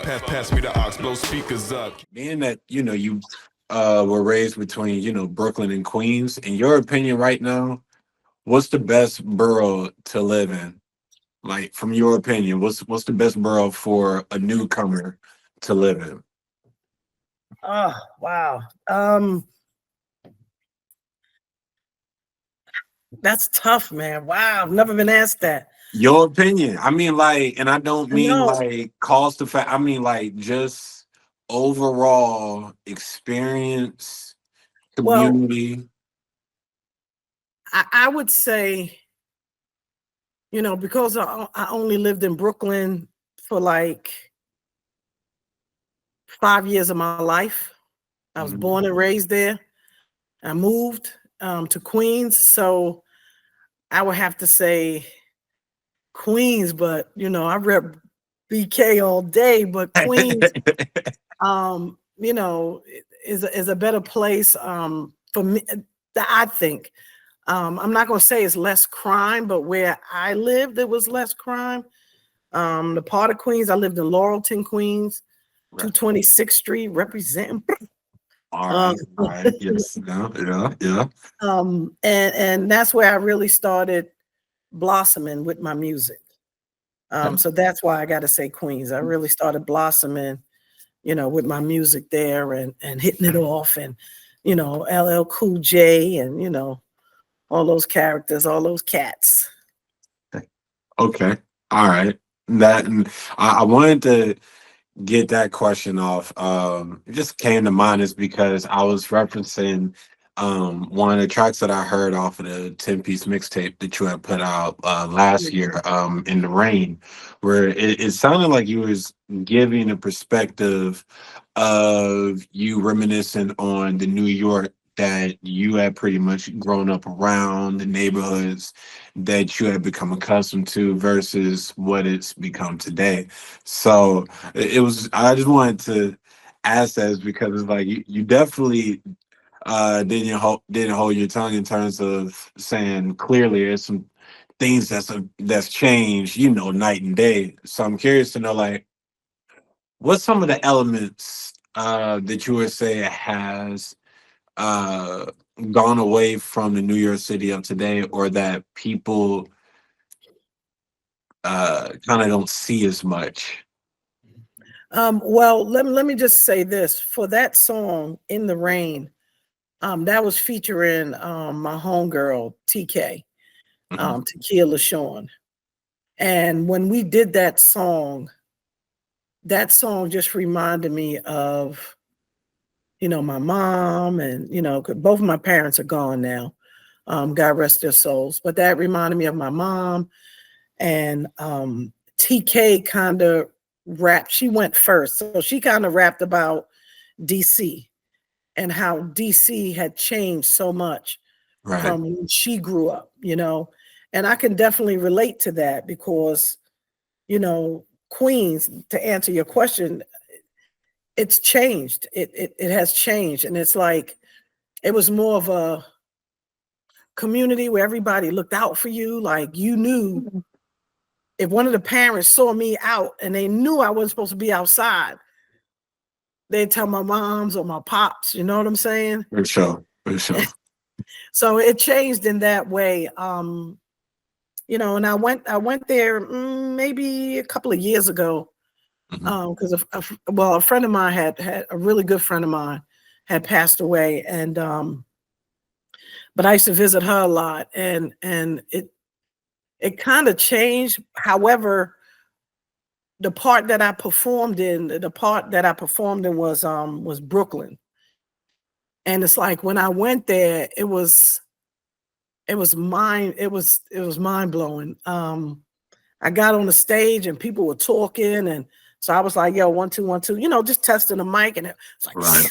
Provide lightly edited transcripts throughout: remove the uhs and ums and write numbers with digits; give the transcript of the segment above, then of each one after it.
Pass me the aux, blow speakers up. Being that you were raised between Brooklyn and Queens, in your opinion, right now, what's the best borough to live in? Like, from your opinion, what's the best borough for a newcomer to live in? Oh, wow. That's tough, man. Wow, I've never been asked that. Your opinion. I mean, like, and I don't mean No, like cost effect. I mean, like, just overall experience, well, community. I would say, because I only lived in Brooklyn for like 5 years of my life. I was Mhm. born and raised there. I moved to Queens, so I would have to say Queens, but I rep BK all day, but Queens, is a better place for me. That I think. I'm not gonna say it's less crime, but where I lived, it was less crime. The part of Queens, I lived in Laurelton, Queens, Right. 226th Street, representing. All Um, right. All right. Yes. Yeah. Yeah. Yeah. and that's where I really started blossoming with my music. So that's why I got to say Queens. I really started blossoming, with my music there and hitting it off, and LL Cool J, and all those characters, all those cats. Okay. All right. That and I wanted to get that question off. It just came to mind is because I was referencing one of the tracks that I heard off of the 10-piece mixtape that you had put out last year, In the Rain, where it sounded like you was giving a perspective of you reminiscing on the New York that you had pretty much grown up around, the neighborhoods that you had become accustomed to versus what it's become today. So it was, I just wanted to ask that is because it's like you definitely didn't hold your tongue in terms of saying clearly there's some things that's changed, night and day. So I'm curious to know, like, what's some of the elements that you would say has uh gone away from the New York City of today, or that people kind of don't see as much. Well, let me just say this. For that song, In the Rain, that was featuring my homegirl, TK, Mhm. Tequila Sean. And when we did that song just reminded me of, my mom, and, 'cause both of my parents are gone now. God rest their souls. But that reminded me of my mom, and TK kind of rapped. She went first. So she kind of rapped about DC and how DC had changed so much Right. from when she grew up. And I can definitely relate to that because, Queens, to answer your question, it's changed. It has changed. And it's like it was more of a community where everybody looked out for you. Like you knew if one of the parents saw me out and they knew I wasn't supposed to be outside, they'd tell my moms or my pops, you know what I'm saying? For sure. For sure. So it changed in that way. And I went there maybe a couple of years ago. Mhm. Because a friend of mine had a really good friend of mine had passed away, and but I used to visit her a lot, and it kind of changed. However, the part that I performed in was Brooklyn. And it's like when I went there, it was mind blowing. I got on the stage and people were talking, and so I was like, "Yo, 1 2 1 2," just testing the mic, and it's like Right.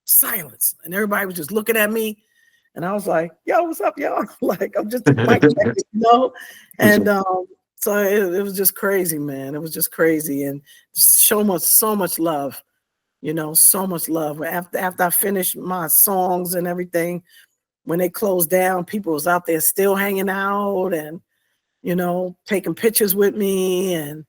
silence, and everybody was just looking at me, and I was like, "Yo, what's up, y'all?" Like I'm just mic checking. For And sure. so it was just crazy, man. It was just crazy, and so much love. So much love. After I finished my songs and everything, when they closed down, people was out there still hanging out and taking pictures with me, and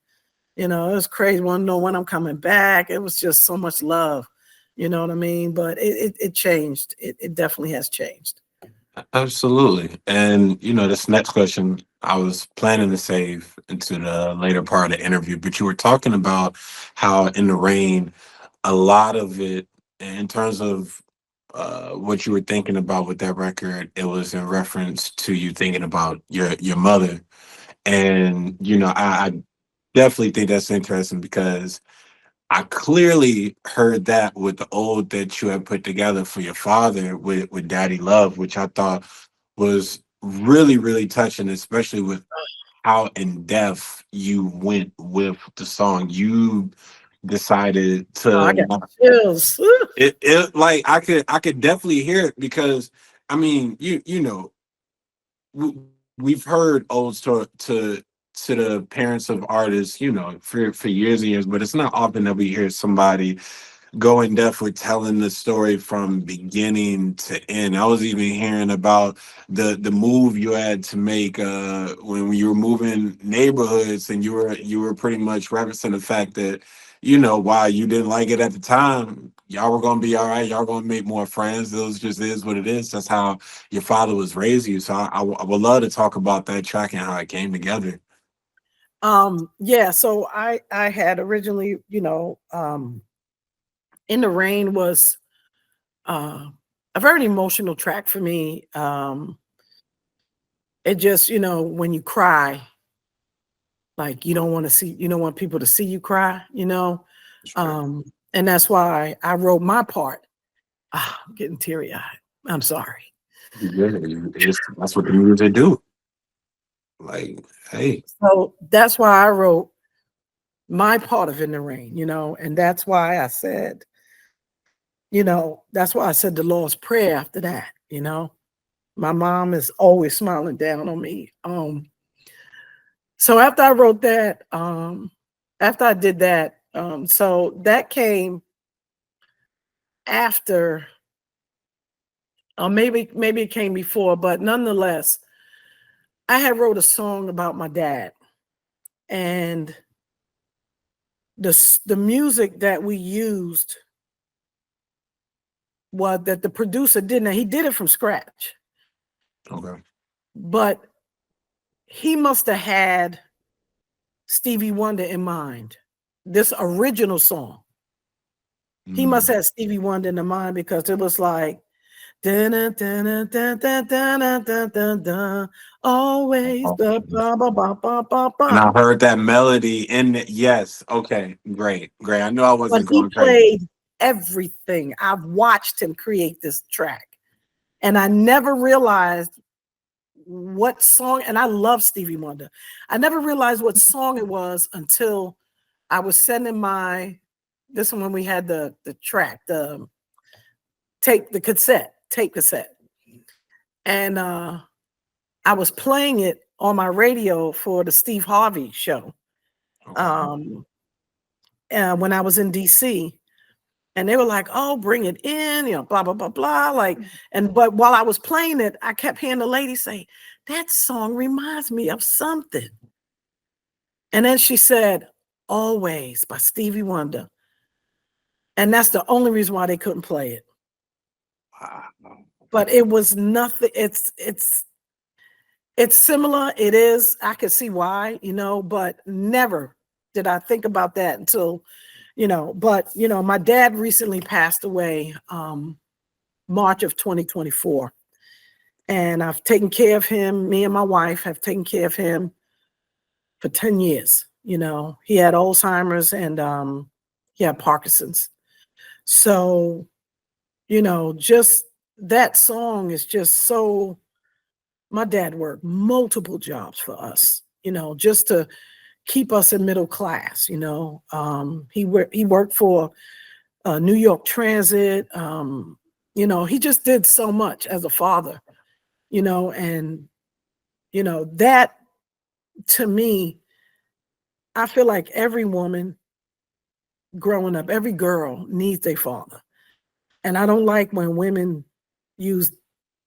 You know, it was crazy. Want to know when I'm coming back. It was just so much love. You know what I mean? But it changed. It definitely has changed. Absolutely. And this next question I was planning to save into the later part of the interview, but you were talking about how In the Rain, a lot of it, in terms of what you were thinking about with that record, it was in reference to you thinking about your mother. And I definitely think that's interesting because I clearly heard that with the old that you had put together for your father with Daddy Love, which I thought was really, really touching, especially with how in depth you went with the song. You decided Oh, I to got chills. it like I could definitely hear it because I mean we, we've heard old to the parents of artists, for years and years, but it's not often that we hear somebody go in depth with telling the story from beginning to end. I was even hearing about the move you had to make when you were moving neighborhoods, and you were pretty much referencing the fact that while you didn't like it at the time, y'all were gonna be all right. Y'all gonna make more friends. It was just is what it is. That's how your father was raising you. So I would love to talk about that track and how it came together. Yeah, so I had originally, In the Rain was a very emotional track for me. It just, when you cry, like you don't want people to see you cry, and that's why I wrote my part. I'm getting teary-eyed. I'm sorry. Yeah, that's what the music do. Like, hey, So that's why I wrote my part of In the Rain, and that's why I said, that's why I said the Lord's Prayer after that. My mom is always smiling down on me. So after I wrote that, after I did that, so that came after, or maybe it came before, but nonetheless, I had wrote a song about my dad, and the music that we used was that the producer didn't. He did it from scratch, okay. but he must have had Stevie Wonder in mind. This original song, he must have Stevie Wonder in mind because it was like, dun, dun, dun, dun, dun, dun, dun, dun, dun, dun, always the ba ba ba ba ba And ba. I heard that melody in it. Yes. Okay. Great. Great. I knew I But wasn't he going crazy. played everything. I've watched him create this track, and I never realized what song. And I love Stevie Wonder. I never realized what song it was until I was sending this one when we had the track, the tape cassette, and I was playing it on my radio for the Steve Harvey show Okay. when I was in DC, and they were like, "Oh, bring it in," blah blah blah blah. Like, but while I was playing it, I kept hearing the lady say, "That song reminds me of something," and then she said, "Always" by Stevie Wonder, and that's the only reason why they couldn't play it. Wow. But it was nothing. It's similar. It is. I can see why, but never did I think about that until, but my dad recently passed away March of 2024. And I've taken care of him. Me and my wife have taken care of him for 10 years. He had Alzheimer's and he had Parkinson's. So, just that song is just so. My dad worked multiple jobs for us, just to keep us in middle class. He worked for New York Transit. He just did so much as a father, and that to me, I feel like every woman growing up, every girl needs a father. And I don't like when women use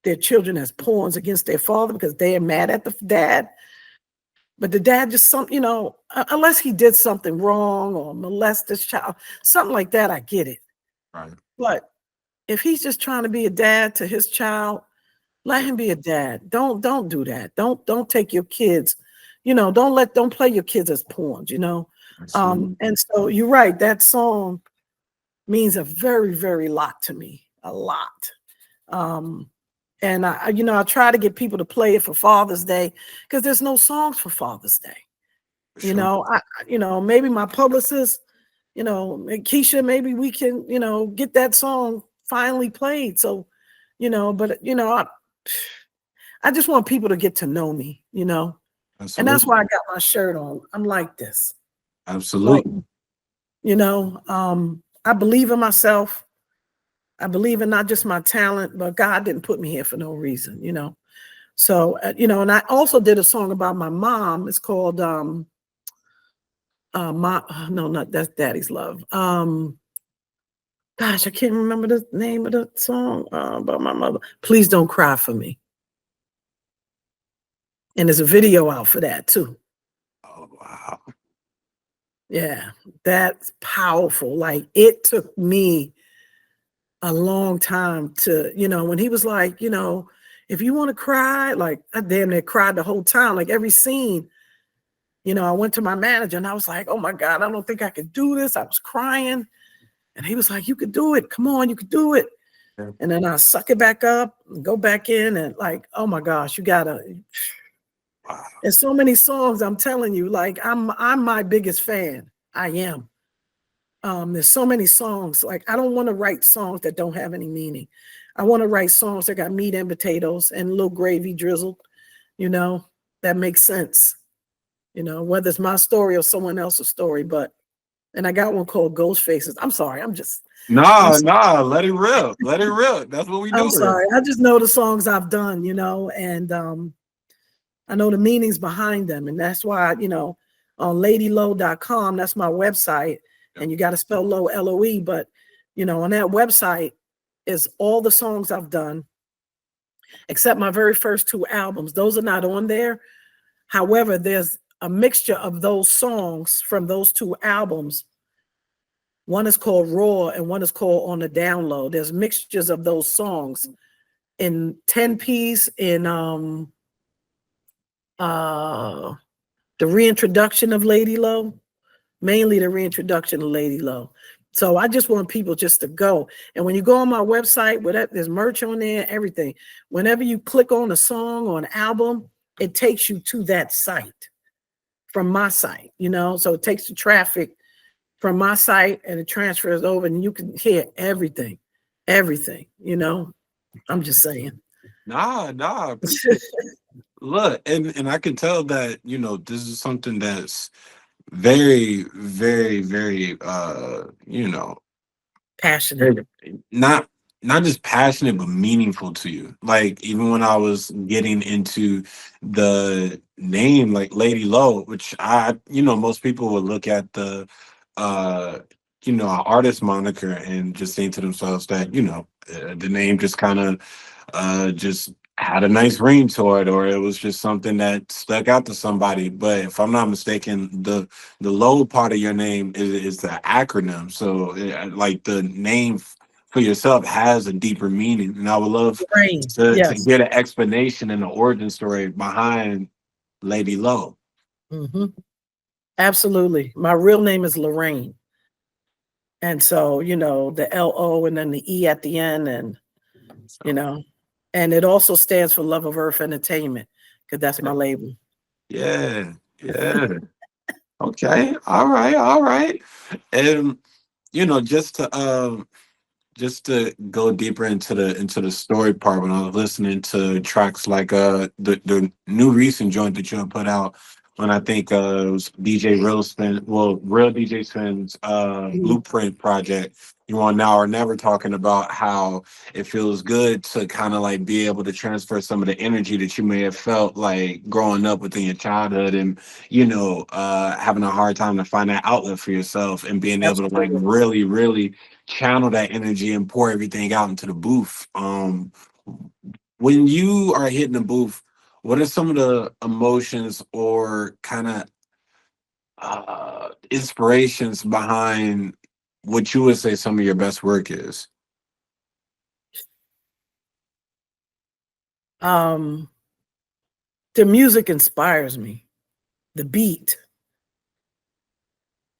their children as pawns against their father because they are mad at the dad. But the dad just unless he did something wrong or molest his child, something like that, I get it. Right. But if he's just trying to be a dad to his child, let him be a dad. Don't do that. Don't take your kids, don't play your kids as pawns, And so you're right, that song means a very, very lot to me. A lot. And I try to get people to play it for Father's Day because there's no songs for Father's Day. Maybe my publicist, Kisha, maybe we can, get that song finally played. So, I just want people to get to know me, Absolutely. And that's why I got my shirt on. I'm like this. Absolutely. I believe in myself. I believe in not just my talent, but God didn't put me here for no reason, So, and I also did a song about my mom. It's called, that's Daddy's Love. Gosh, I can't remember the name of the song about my mother. Please Don't Cry for Me. And there's a video out for that too. Oh, wow. Yeah, that's powerful. Like, it took me a long time to, when he was like, if you want to cry, like, I damn near cried the whole time, like every scene. I went to my manager and I was like, oh my God, I don't think I could do this. I was crying. And he was like, you could do it. Come on, you could do it. Yeah. And then I suck it back up and go back in and like, oh my gosh, you gotta. Wow. There's so many songs, I'm telling you, like I'm my biggest fan. I am. There's so many songs. Like, I don't want to write songs that don't have any meaning. I want to write songs that got meat and potatoes and a little gravy drizzled, that makes sense. Whether it's my story or someone else's story, and I got one called Ghost Faces. I'm sorry. Let it rip. Let it rip. That's what we do. I'm sorry. I just know the songs I've done, and I know the meanings behind them. And that's why, on ladyloe.com, that's my website. And you got to spell Loe, L-O-E. But, on that website is all the songs I've done, except my very first 2 albums. Those are not on there. However, there's a mixture of those songs from those 2 albums. One is called Raw and one is called On the Down Low. There's mixtures of those songs in 10-piece, in the Reintroduction of Lady Loe, mainly the Reintroduction of Lady Loe. So I just want people just to go. And when you go on my website, there's merch on there, everything. Whenever you click on a song or an album, it takes you to that site. From my site, so it takes the traffic from my site and it transfers over and you can hear everything, I'm just saying. Nah. Look, and I can tell that, this is something that's very, very, very, passionate. Not just passionate, but meaningful to you. Like, even when I was getting into the name, like Lady Loe, which most people would look at the, artist moniker and just think to themselves that, the name just kind of just had a nice ring to it, or it was just something that stuck out to somebody. But if I'm not mistaken, the Loe part of your name is the acronym. So like the name for yourself has a deeper meaning, and I would love to get an explanation and an origin story behind Lady Loe. Mm-hmm. Absolutely. My real name is Lorraine, and so the L-O and then the E at the end, and and it also stands for Love of Earth Entertainment, because that's my label. Yeah. Okay. All right. And just to go deeper into the story part, when I was listening to tracks like the new recent joint that you put out, when I think it was Real DJ Spin's Blueprint project, you on Now or Never, talking about how it feels good to kind of like be able to transfer some of the energy that you may have felt like growing up within your childhood, and having a hard time to find that outlet for yourself, and being able to like really, really channel that energy and pour everything out into the booth. When you are hitting the booth, what are some of the emotions or kind of inspirations behind what you would say some of your best work is? Um, the music inspires me, the beat.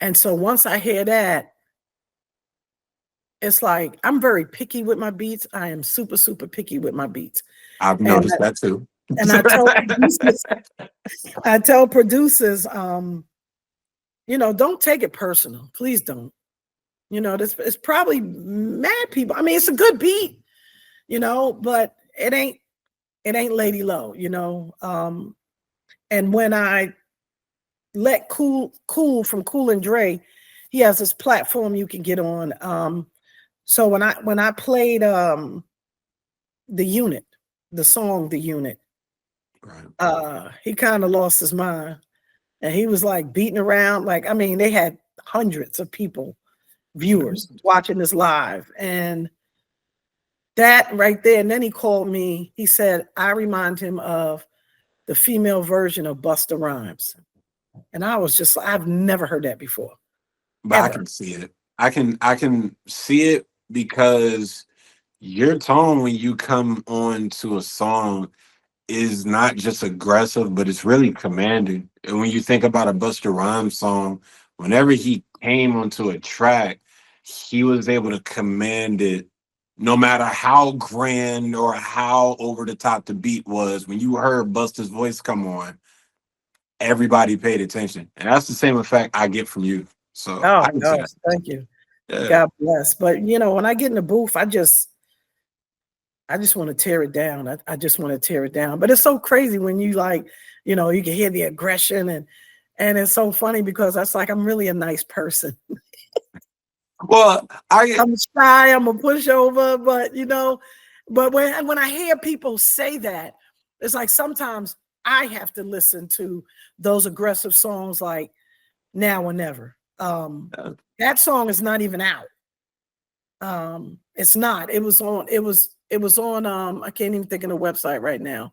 And so once I hear that, it's like I'm very picky with my beats. I am super, super picky with my beats. I've And noticed that too. and I tell producers, don't take it personal. Please don't. This it's probably mad people. I mean, it's a good beat, but it ain't Lady Loe, and when I let Cool from Cool and Dre, he has this platform you can get on. So when I played the unit, the song The Unit, Right. he kind of lost his mind. And he was like beating around. Like, I mean, they had hundreds of people, viewers, watching this live. And that right there. And then he called me. He said, I remind him of the female version of Busta Rhymes. And I was just, I've never heard that before. But Ever. I can see it. I can see it because your tone when you come on to a song is not just aggressive, but it's really commanding. And when you think about a Busta Rhymes song, whenever he came onto a track, he was able to command it no matter how grand or how over the top the beat was. When you heard Busta's voice come on, everybody paid attention. And that's the same effect I get from you. So Oh I can see gosh, that. thank you. Yeah. God bless. But when I get in the booth, I just want to tear it down. I just want to tear it down. But it's so crazy when you you can hear the aggression and it's so funny because that's like I'm really a nice person. Well, I'm shy, I'm a pushover, but when I hear people say that, it's like sometimes I have to listen to those aggressive songs like Now or Never. That song is not even out. It's not. It was on I can't even think of the website right now.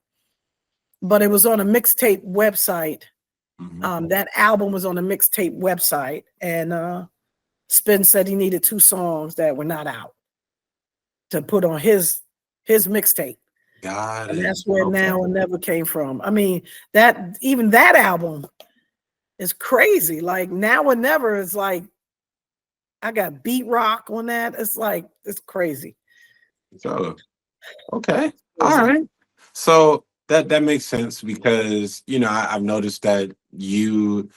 But it was on a mixtape website. That album was on a mixtape website, and Spin said he needed 2 songs that were not out to put on his mixtape. Got And it. that's where Okay. Now and Never came from. I mean, that album is crazy. Like Now and Never is like I got beat rock on that. It's like it's crazy. So okay. All right. So that makes sense because I've noticed that you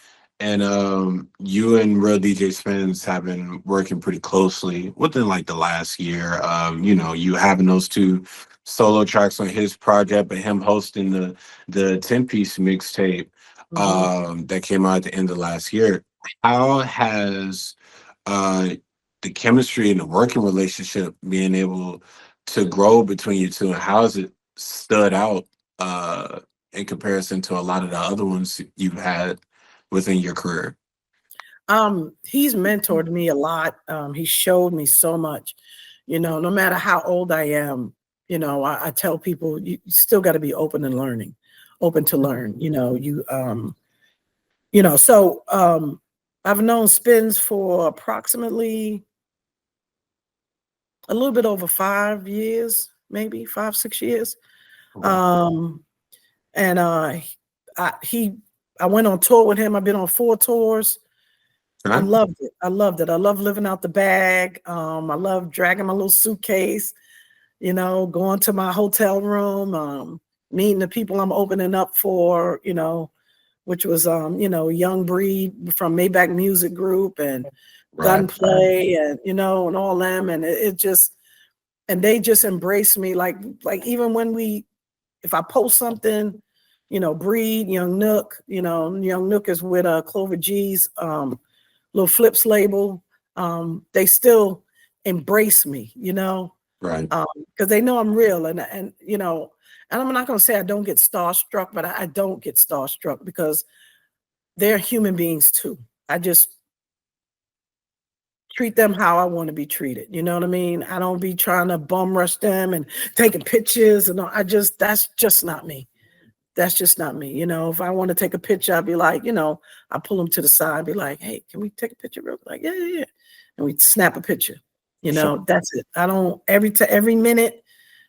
and Real DJ Spins have been working pretty closely within like the last year. You having those 2 solo tracks on his project, but him hosting the 10-piece mixtape that came out at the end of last year. How has uh the chemistry and the working relationship being able to grow between you two, and how has it stood out in comparison to a lot of the other ones you've had within your career? He's mentored me a lot. He showed me so much. No matter how old I am, I tell people you still got to be open to learning. So I've known Spins for approximately a little bit over 5 years, maybe 5, 6 years. And I went on tour with him. I've been on 4 tours. I loved it. I love living out the bag. I love dragging my little suitcase, going to my hotel room, meeting the people I'm opening up for, which was Young Breed from Maybach Music Group and Gunplay and and all them, and and they just embrace me like even when if I post something, Breed, Young Nook, Young Nook is with Clover G's little Flips label. They still embrace me, Right. because they know I'm real, and I'm not going to say I don't get starstruck, but I don't get starstruck because they're human beings too. I just treat them how I want to be treated. You know what I mean? I don't be trying to bum rush them and taking pictures and all. That's just not me. that's just not me. You know, if I want to take a picture, I'd be like, you know, I pull them to the side, be like, hey, can we take a picture real quick? Like, yeah, yeah, yeah. And we snap a picture. You know, that's it. I don't every minute,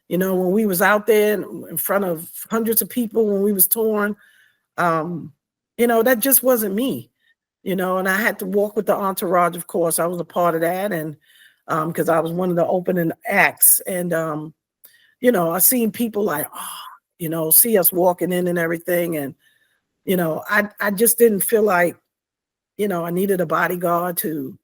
you know, when we was out there in front of hundreds of people when we was touring, you know, that just wasn't me, you know, and I had to walk with the entourage, of course. I was a part of that. And because I was one of the opening acts. And you know, I seen people like, oh, you know, see us walking in and everything. And, you know, I just didn't feel like, you know, I needed a bodyguard to,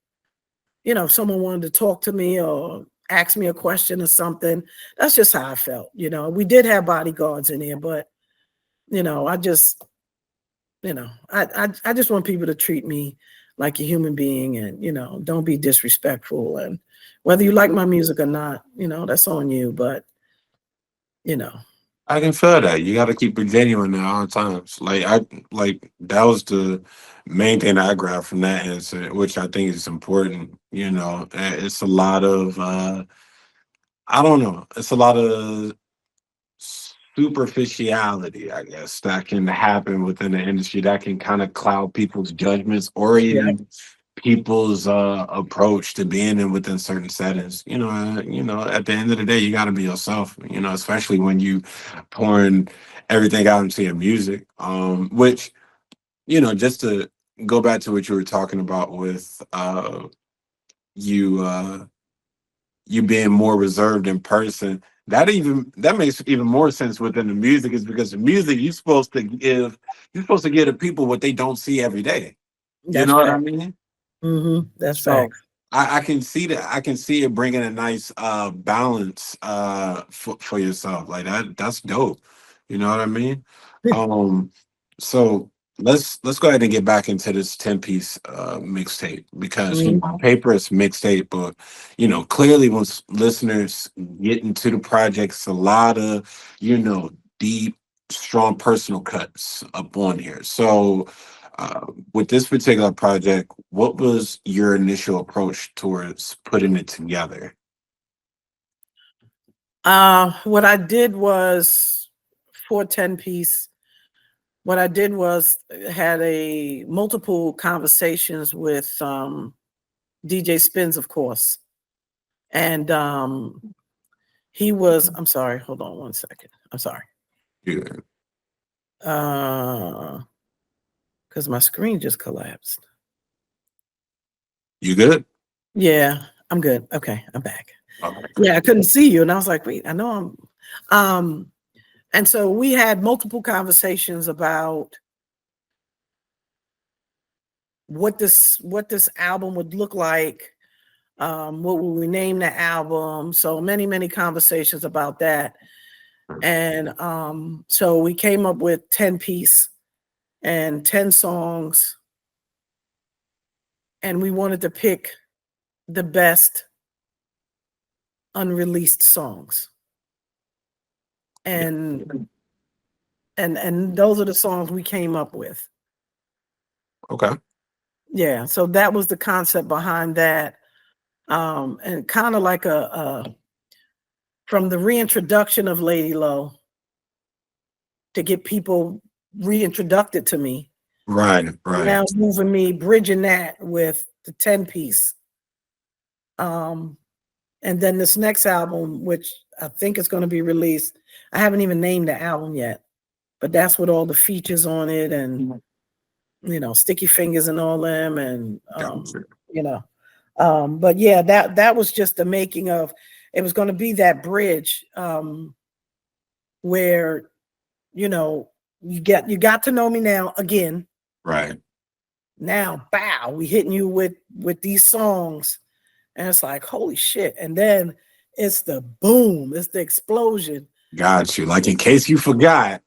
you know, if someone wanted to talk to me or ask me a question or something. That's just how I felt. You know, we did have bodyguards in here, but, you know, I just, you know, I just want people to treat me like a human being and, you know, don't be disrespectful. And whether you like my music or not, you know, that's on you. But, you know. I can feel that. You got to keep it genuine at all times. Like that was the main thing I grabbed from that incident, which I think is important. You know, it's a lot of I don't know. It's a lot of superficiality, I guess, that can happen within the industry that can kind of cloud people's judgments or Yeah. even people's approach to being in within certain settings. You know, at the end of the day, you got to be yourself. You know, especially when you pouring everything out into your music. Which, you know, just to go back to what you were talking about with you you being more reserved in person, that makes even more sense within the music, is because the music you're supposed to give the people what they don't see every day. You That's know what I fact. mean? That's So facts. I can see that. I can see it bringing a nice balance for yourself. Like that's dope. You know what I mean? Um so let's go ahead and get back into this 10-piece mixtape, because you know, Mhm. on paper it's mixtape, but you know, clearly once listeners get into the projects, a lot of, you know, deep, strong personal cuts up on here. So with this particular project, what was your initial approach towards putting it together? What I did was for 10-piece, what I did was had a multiple conversations with DJ Spins, of course. And he was, I'm sorry, hold on one second. I'm sorry. Yeah. Because my screen just collapsed. You good? Yeah, I'm good. Okay, I'm back. Okay. Yeah, I couldn't see you. And I was like, wait, I know I'm and so we had multiple conversations about what this album would look like, what would we name the album. So many conversations about that. And so we came up with 10-piece and 10 songs, and we wanted to pick the best unreleased songs. And those are the songs we came up with. Okay. Yeah, so that was the concept behind that. And kind of like a from the reintroduction of Lady Loe, to get people reintroduced to me. Right, right. Now moving me, bridging that with the 10-piece. And then this next album, which I think is going to be released, I haven't even named the album yet, but that's with all the features on it, and you know, Sticky Fingers and all them, and Gotcha. you know, but yeah, that was just the making of. It was going to be that bridge where, you know, you got to know me now again. Right. Now, bow, we hitting you with these songs, and it's like, holy shit! And then it's the boom, it's the explosion. Got you. Like, in case you forgot,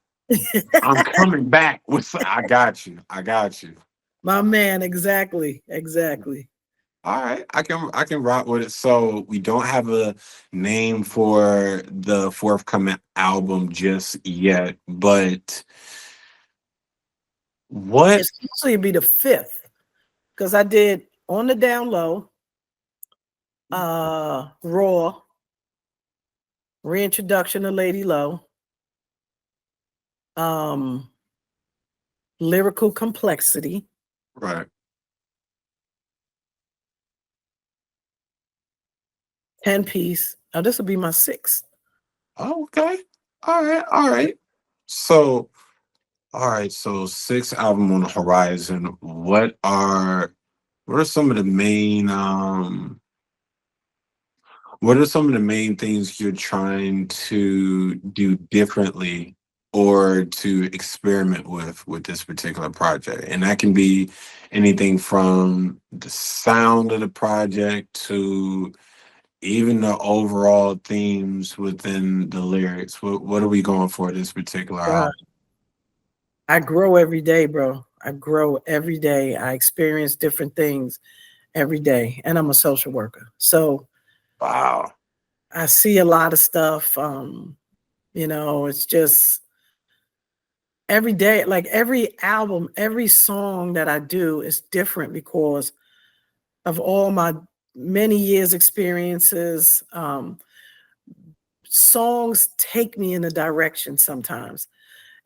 I'm coming back with I got you. I got you. My man, exactly. All right, I can rock with it. So we don't have a name for the forthcoming album just yet, but what? It's usually be the 5th, because I did On the Down Low, Raw, Reintroduction of Lady Loe, lyrical complexity, Right. 10-piece. Oh, this will be my 6th. Oh, okay. All right. All right. So, all right. So, 6th album on the horizon. What are some of the main what are some of the main things you're trying to do differently or to experiment with this particular project? And that can be anything from the sound of the project to even the overall themes within the lyrics. What are we going for this particular album? I grow every day, bro. I grow every day. I experience different things every day. And I'm a social worker. So Wow. I see a lot of stuff. It's just every day, like every album, every song that I do is different because of all my many years experiences. Songs take me in a direction sometimes.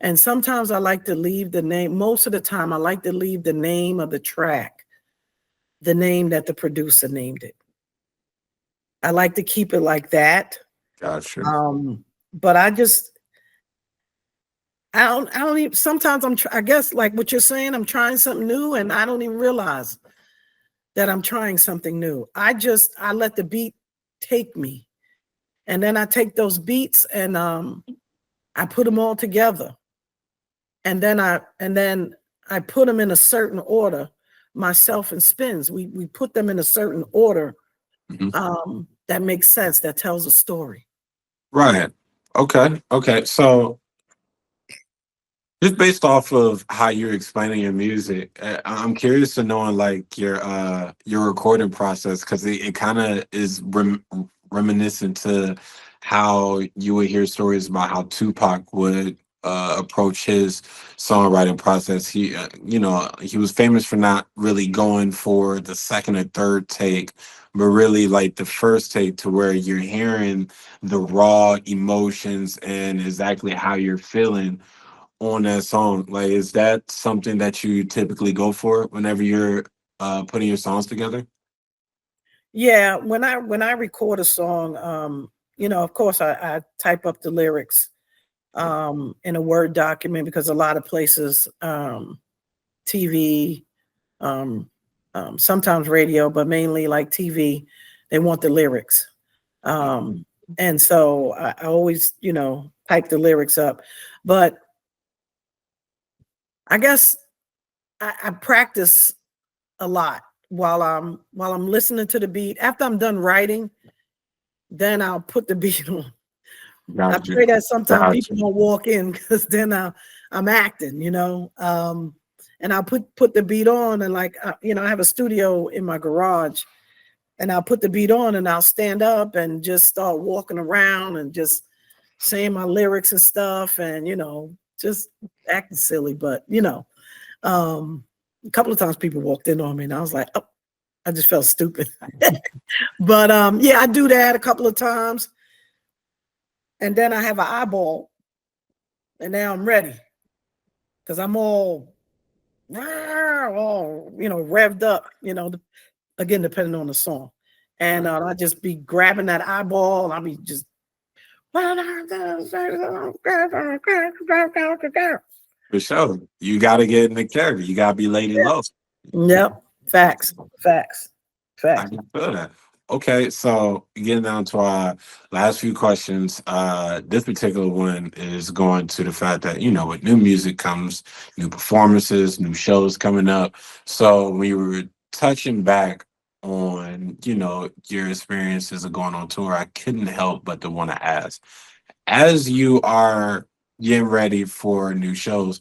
And sometimes I like to leave the name. Most of the time, I like to leave the name of the track, the name that the producer named it. I like to keep it like that. Gotcha. But I don't even, sometimes I guess like what you're saying, I'm trying something new and I don't even realize that I'm trying something new. I let the beat take me. And then I take those beats and I put them all together. And then I put them in a certain order, myself and Spins. We put them in a certain order that makes sense, that tells a story. Right. Okay. Okay. So just based off of how you're explaining your music, I'm curious to know like your recording process because it kind of is reminiscent to how you would hear stories about how Tupac would approach his songwriting process. He was famous for not really going for the second or third take, but really like the first take to where you're hearing the raw emotions and exactly how you're feeling on that song. Like, is that something that you typically go for whenever you're putting your songs together? Yeah, when I record a song, of course I type up the lyrics in a Word document because a lot of places, TV, sometimes radio, but mainly like TV, they want the lyrics. And so I always, type the lyrics up. But I guess I practice a lot while I'm listening to the beat. After I'm done writing, then I'll put the beat on. I Gotcha. pray that sometimes Gotcha. people don't walk in because then I'm acting, and I'll put the beat on and I have a studio in my garage, and I'll put the beat on and I'll stand up and just start walking around and just saying my lyrics and stuff and just acting silly, but a couple of times people walked in on me and I was like, oh, I just felt stupid. But yeah, I do that a couple of times. And then I have an eyeball and now I'm ready because I'm all revved up, again, depending on the song. And I just be grabbing that eyeball. I'll be just. For sure. You got to get in the character. You got to be Lady Loe. Yep. Facts. I can feel that. Okay, so getting down to our last few questions. This particular one is going to the fact that, with new music comes new performances, new shows coming up. So when you were touching back on, your experiences of going on tour, I couldn't help but to want to ask, as you are getting ready for new shows,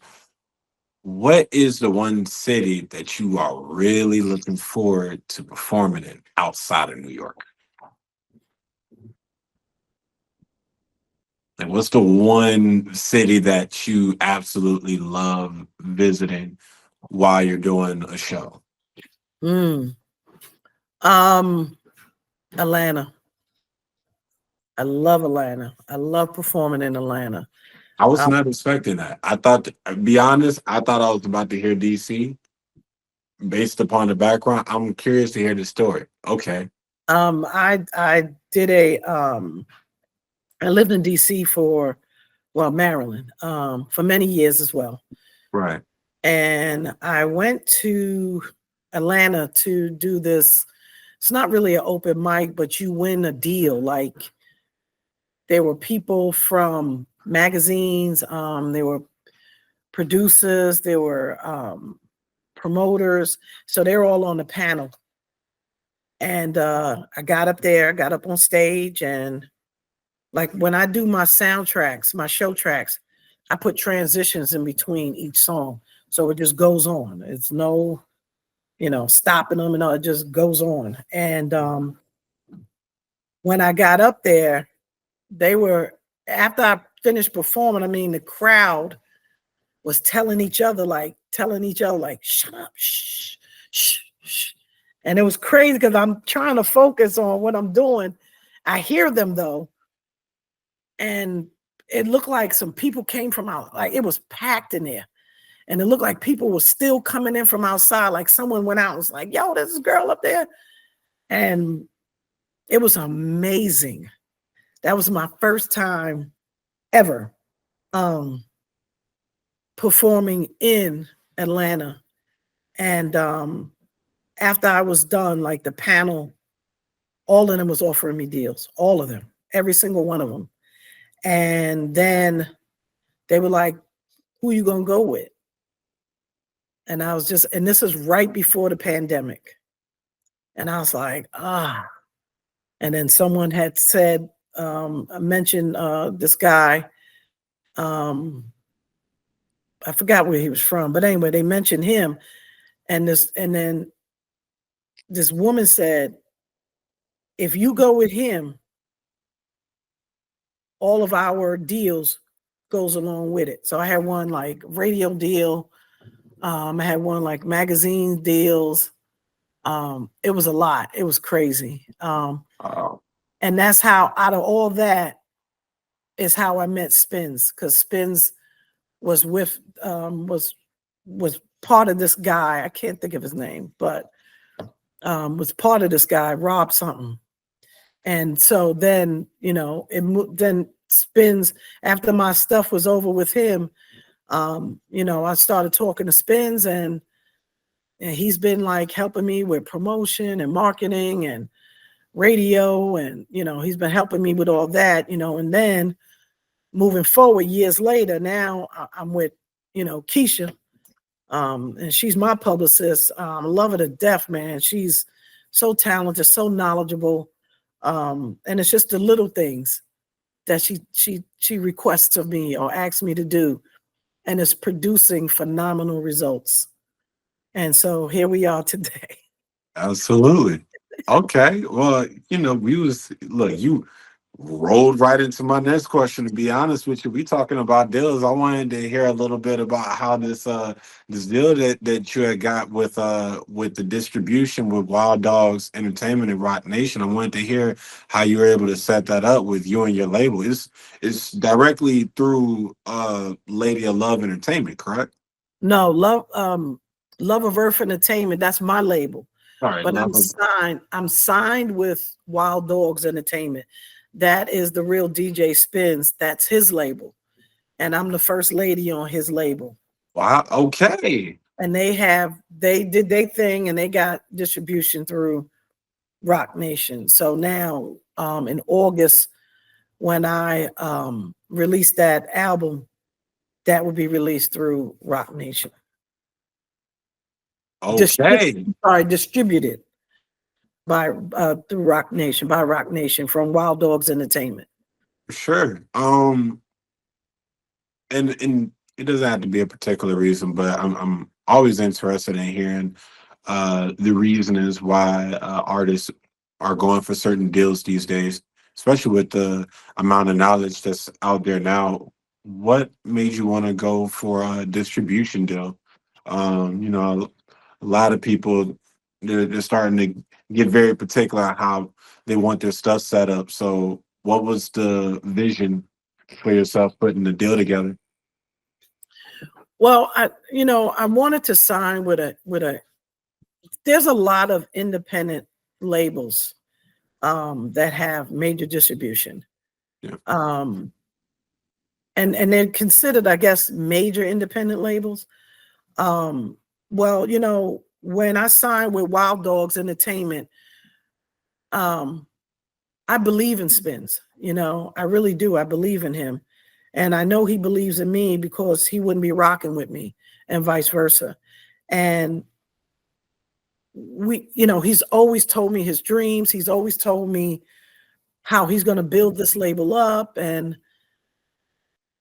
what is the one city that you are really looking forward to performing in outside of New York? Like, what's the one city that you absolutely love visiting while you're doing a show? Atlanta. I love Atlanta. I love performing in Atlanta. I was Um, not expecting that. I thought, to be honest, I thought I was about to hear DC based upon the background. I'm curious to hear the story. Okay. I did a I lived in DC for, well, Maryland, for many years as well. Right. And I went to Atlanta to do this. It's not really an open mic, but you win a deal. Like, there were people from magazines, there were producers, there were promoters. So they were all on the panel. And I got up there, got up on stage, and like when I do my soundtracks, my show tracks, I put transitions in between each song. So it just goes on. It's no, stopping them, and all, it just goes on. And when I got up there, they were, after I finished performing, I mean, the crowd was telling each other, like, shut up, shh, shh, shh. And it was crazy because I'm trying to focus on what I'm doing. I hear them though. And it looked like some people came from out, like it was packed in there. And it looked like people were still coming in from outside. Like someone went out and was like, yo, there's this girl up there. And it was amazing. That was my first time ever performing in Atlanta. And after I was done, like the panel, all of them was offering me deals, all of them, every single one of them. And then they were like, who you gonna go with? And I was just, and this is right before the pandemic. And I was like, ah. And then someone had said, mentioned this guy, I forgot where he was from, but anyway, they mentioned him. And then this woman said, if you go with him, all of our deals goes along with it. So I had one like radio deal. I had one like magazine deals. It was a lot. It was crazy. And that's how, out of all that, is how I met Spins, because Spins was with was part of this guy. I can't think of his name, but was part of this guy, Rob something. And so then, then Spins, after my stuff was over with him, I started talking to Spins, and he's been like helping me with promotion and marketing and radio, and he's been helping me with all that, and then moving forward years later, now I'm with Kisha, and she's my publicist. I love her to death, man. She's so talented, so knowledgeable, and it's just the little things that she requests of me or asks me to do, and it's producing phenomenal results. And so here we are today. Absolutely. Okay. Well, you rolled right into my next question. To be honest with you, we talking about deals. I wanted to hear a little bit about how this deal that you had got with the distribution with Wild Dogs Entertainment and Rock Nation. I wanted to hear how you were able to set that up with you and your label. It's directly through Lady of Love Entertainment, correct? No, Love of Earth Entertainment, that's my label. All right, but I'm signed with Wild Dogs Entertainment. That is the real DJ Spins. That's his label. And I'm the first lady on his label. Wow. Okay. And they did their thing, and they got distribution through Rock Nation. So now in August, when I release that album, that will be released through Rock Nation. Okay. Distributed by through Rock Nation from Wild Dogs Entertainment. Sure. And it doesn't have to be a particular reason, but I'm always interested in hearing the reasons why artists are going for certain deals these days, especially with the amount of knowledge that's out there now. What made you want to go for a distribution deal? A lot of people, they're starting to get very particular on how they want their stuff set up. So what was the vision for yourself putting the deal together? Well, I wanted to sign with a there's a lot of independent labels that have major distribution. Yeah. And they're considered, I guess, major independent labels. Well, when I signed with Wild Dogs Entertainment, I believe in Spins, I really do. I believe in him. And I know he believes in me because he wouldn't be rocking with me and vice versa. And he's always told me his dreams. He's always told me how he's going to build this label up, and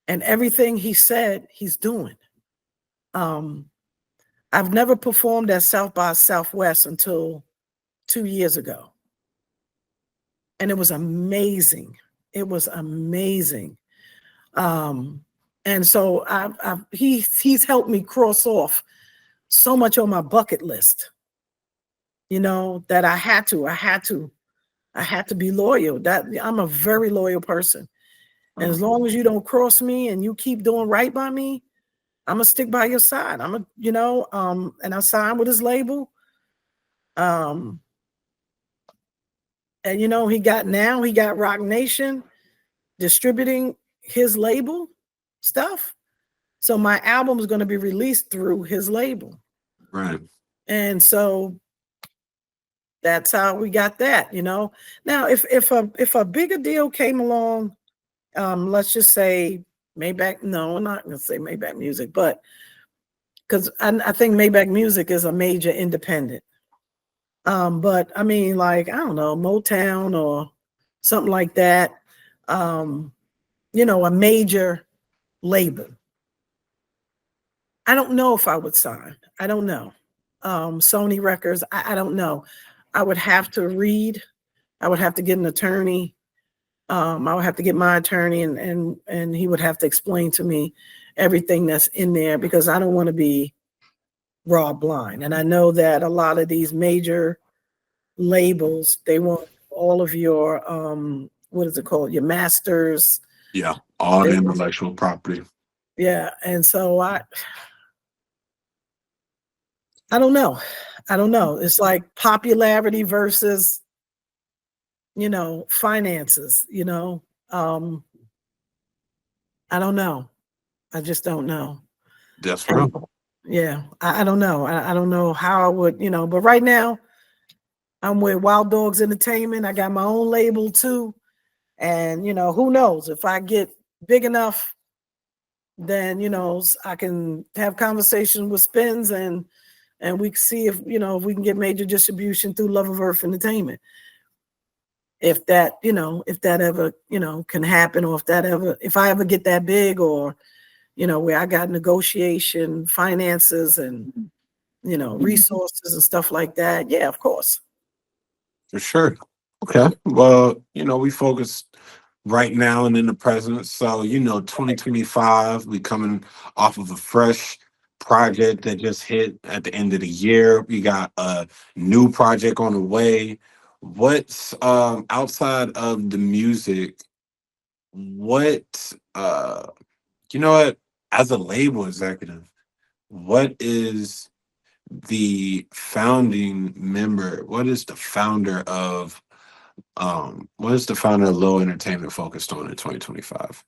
everything he said he's doing. I've never performed at South by Southwest until 2 years ago. And it was amazing. It was amazing. And so he's helped me cross off so much on my bucket list, that I had to be loyal. That I'm a very loyal person. And as long as you don't cross me and you keep doing right by me, I'm gonna stick by your side. And I signed with his label. And he got Rock Nation distributing his label stuff. So my album is going to be released through his label. Right. And so that's how we got that, Now, if a bigger deal came along, let's just say Maybach, no, I'm not going to say Maybach Music, but because I think Maybach Music is a major independent. But I mean, like, I don't know, Motown or something like that, a major label. I don't know if I would sign. I don't know. Sony Records, I don't know. I would have to read. I would have to get an attorney. I would have to get my attorney, and he would have to explain to me everything that's in there, because I don't want to be raw blind. And I know that a lot of these major labels, they want all of your what is it called? Your masters. Yeah, all the intellectual property. Yeah, and so I don't know. It's like popularity versus, finances, I don't know. I just don't know. That's true. Yeah, I don't know. I don't know how I would, but right now I'm with Wild Dogs Entertainment. I got my own label too. And, who knows, if I get big enough, then, I can have conversations with Spins, and we can see if we can get major distribution through Love of Earth Entertainment. If that ever, can happen, or if I ever get that big, or, where I got negotiation, finances, and, resources and stuff like that. Yeah, of course. For sure. Okay. Well, we focus right now and in the present. So, 2025, we coming off of a fresh project that just hit at the end of the year. We got a new project on the way. What's outside of the music, what as a label executive, what is the founding member, what is the founder of Loe Entertainment focused on in 2025?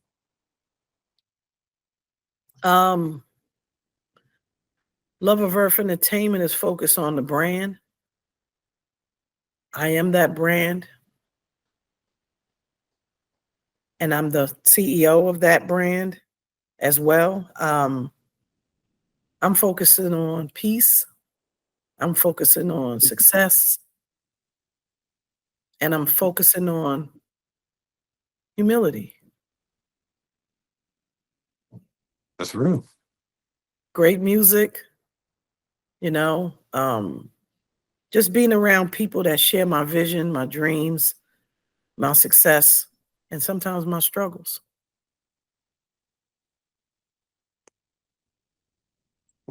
Love of Earth Entertainment is focused on the brand. I am that brand. And I'm the CEO of that brand as well. I'm focusing on peace. I'm focusing on success. And I'm focusing on humility. That's real. Great music, just being around people that share my vision, my dreams, my success, and sometimes my struggles.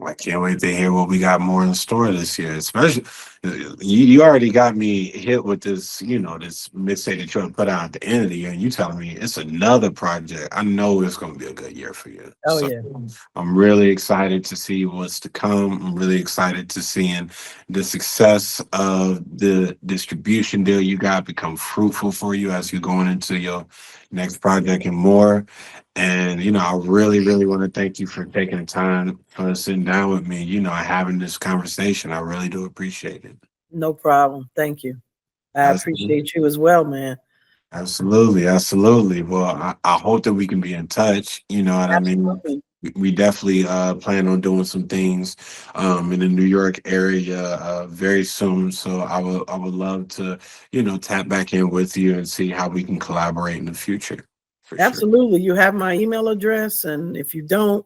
I can't wait to hear what we got more in store this year. Especially, you already got me hit with this, this mixtape that you're gonna put out at the end of the year, and you telling me it's another project. I know it's gonna be a good year for you. Oh So yeah. I'm really excited to see what's to come. I'm really excited to seeing the success of the distribution deal you got become fruitful for you as you're going into your next project and more. And I really, really want to thank you for taking the time for sitting down with me, having this conversation. I really do appreciate it. No problem. Thank you. I Absolutely. appreciate you as well, man. Absolutely, absolutely. Well, I hope that we can be in touch. You know what I mean? Absolutely. We definitely plan on doing some things in the New York area very soon. So I would love to, tap back in with you and see how we can collaborate in the future. For sure. Absolutely. You have my email address, and if you don't,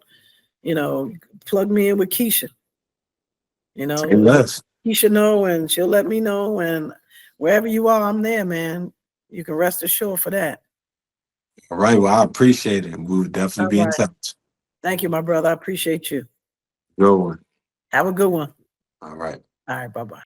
plug me in with Kisha. Say less. Kisha know, and she'll let me know. And wherever you are, I'm there, man. You can rest assured for that. All right. Well, I appreciate it. We'll definitely All be in right. touch. Thank you, my brother. I appreciate you. Good one. Have a good one. All right. All right. Bye-bye.